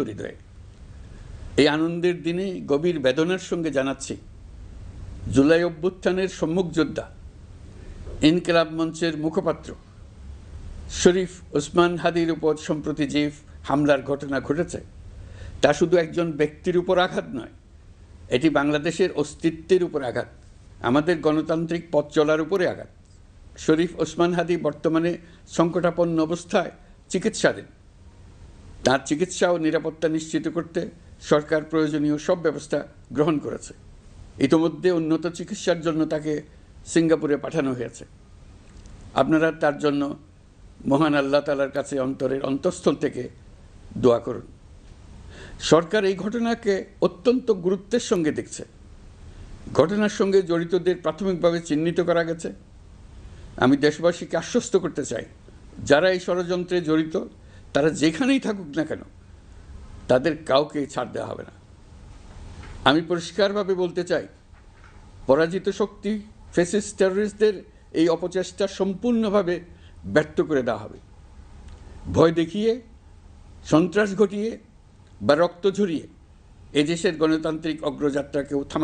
হৃদয়ে। এই আনন্দের দিনে গভীর বেদনার সঙ্গে জানাচ্ছি, জুলাই অভ্যুত্থানের সম্মুখ যোদ্ধা, ইনকিলাব মঞ্চের মুখপাত্র শরীফ ওসমান হাদির উপর সম্প্রতি যে হামলার ঘটনা ঘটেছে, তা শুধু একজন ব্যক্তির উপর আঘাত নয়, এটি বাংলাদেশের অস্তিত্বের উপর আঘাত, আমাদের গণতান্ত্রিক পথ চলার উপরে আঘাত। শরীফ ওসমান হাদি বর্তমানে সংকটাপন্ন অবস্থায় চিকিৎসাধীন। তার চিকিৎসা ও নিরাপত্তা নিশ্চিত করতে সরকার প্রয়োজনীয় সব ব্যবস্থা গ্রহণ করেছে। ইতোমধ্যে উন্নত চিকিৎসার জন্য তাকে সিঙ্গাপুরে পাঠানো হয়েছে। আপনারা তার জন্য মহান আল্লাহ তাআলার কাছে অন্তরের অন্তঃস্থল থেকে দোয়া করুন। সরকার এই ঘটনাকে অত্যন্ত গুরুত্বের সঙ্গে দেখছে। ঘটনার সঙ্গে জড়িতদের প্রাথমিকভাবে চিহ্নিত করা গেছে। আমি দেশবাসীকে আশ্বস্ত করতে চাই, যারা এই ষড়যন্ত্রে জড়িত তারা যেখানেই থাকুক না কেন, তাদের কাউকে ছাড় দেওয়া হবে না। আমি পরিষ্কারভাবে বলতে চাই, পরাজিত শক্তি ফ্যাসিস্ট টেররিস্টদের এই অপচেষ্টা সম্পূর্ণভাবে ব্যর্থ করে দেওয়া হবে। ভয় দেখিয়ে, সন্ত্রাস ঘটিয়ে বা রক্ত ঝরিয়ে এদেশের গণতান্ত্রিক অগ্রযাত্রাকেও থামা